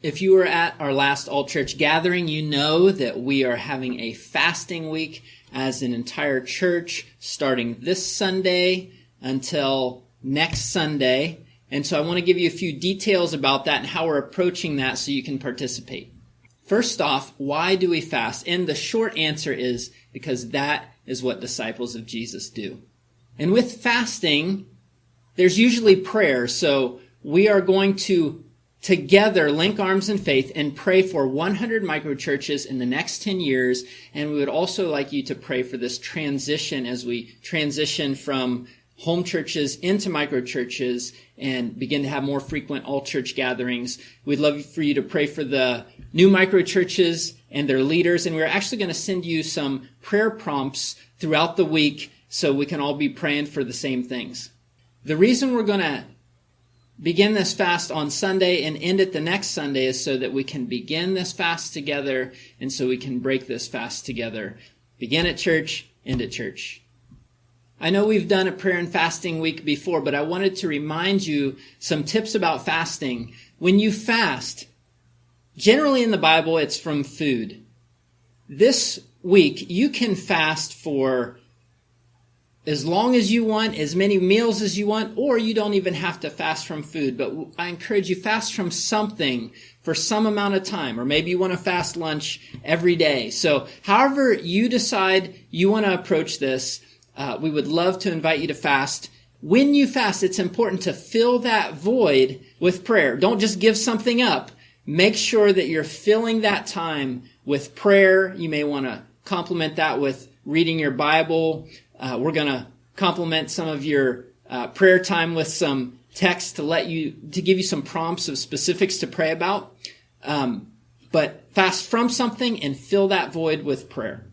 If you were at our last all-church gathering, you know that we are having a fasting week as an entire church starting this Sunday until next Sunday. And so I want to give you a few details about that and how we're approaching that so you can participate. First off, why do we fast? And the short answer is because that is what disciples of Jesus do. And with fasting, there's usually prayer. So we are going to together link arms in faith and pray for 100 microchurches in the next 10 years. And we would also like you to pray for this transition as we transition from home churches into microchurches and begin to have more frequent all-church gatherings. We'd love for you to pray for the new microchurches and their leaders. And we're actually going to send you some prayer prompts throughout the week so we can all be praying for the same things. The reason we're going to begin this fast on Sunday and end it the next Sunday is so that we can begin this fast together and so we can break this fast together. Begin at church, end at church. I know we've done a prayer and fasting week before, but I wanted to remind you some tips about fasting. When you fast, generally in the Bible, it's from food. This week, you can fast for as long as you want, as many meals as you want, or you don't even have to fast from food. But I encourage you, fast from something for some amount of time, or maybe you want to fast lunch every day. So however you decide you want to approach this, we would love to invite you to fast. When you fast, it's important to fill that void with prayer. Don't just give something up. Make sure that you're filling that time with prayer. You may want to complement that with reading your Bible. We're going to complement some of your prayer time with some text to give you some prompts of specifics to pray about. But fast from something and fill that void with prayer.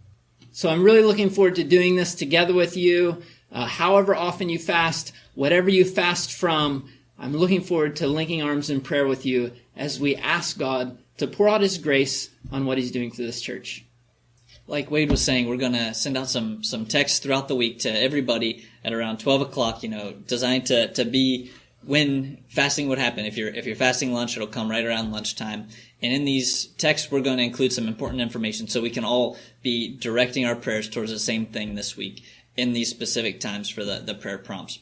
So I'm really looking forward to doing this together with you. However often you fast, whatever you fast from, I'm looking forward to linking arms in prayer with you as we ask God to pour out His grace on what He's doing through this church. Like Wade was saying, we're going to send out some texts throughout the week to everybody at around 12 o'clock, designed to be when fasting would happen. If you're fasting lunch, it'll come right around lunchtime. And in these texts, we're going to include some important information so we can all be directing our prayers towards the same thing this week in these specific times for the prayer prompts.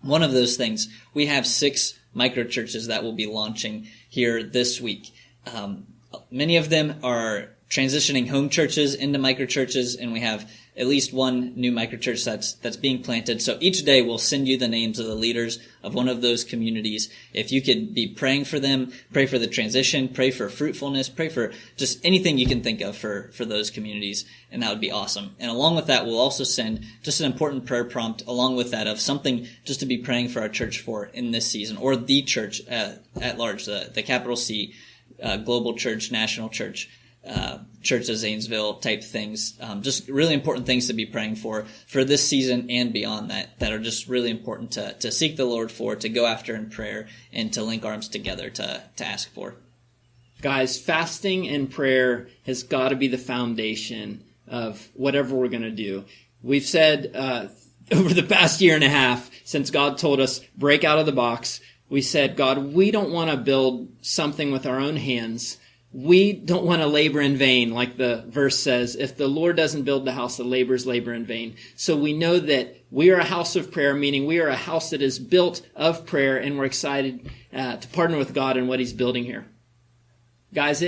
One of those things, we have 6 microchurches that will be launching here this week. Many of them are transitioning home churches into microchurches, and we have at least one new microchurch that's being planted. So each day we'll send you the names of the leaders of one of those communities. If you could be praying for them, pray for the transition, pray for fruitfulness, pray for just anything you can think of for those communities, and that would be awesome. And along with that, we'll also send just an important prayer prompt along with that of something just to be praying for our church for in this season, or the church at large, the capital C, global church, national church, Church of Zanesville type things. Just really important things to be praying for this season and beyond that are just really important to seek the Lord for, to go after in prayer, and to link arms together to ask for. Guys, fasting and prayer has got to be the foundation of whatever we're going to do. We've said over the past year and a half, since God told us, break out of the box, we said, God, we don't want to build something with our own hands. We don't want to labor in vain, like the verse says. If the Lord doesn't build the house, the laborers labor in vain. So we know that we are a house of prayer, meaning we are a house that is built of prayer, and we're excited to partner with God in what He's building here. Guys,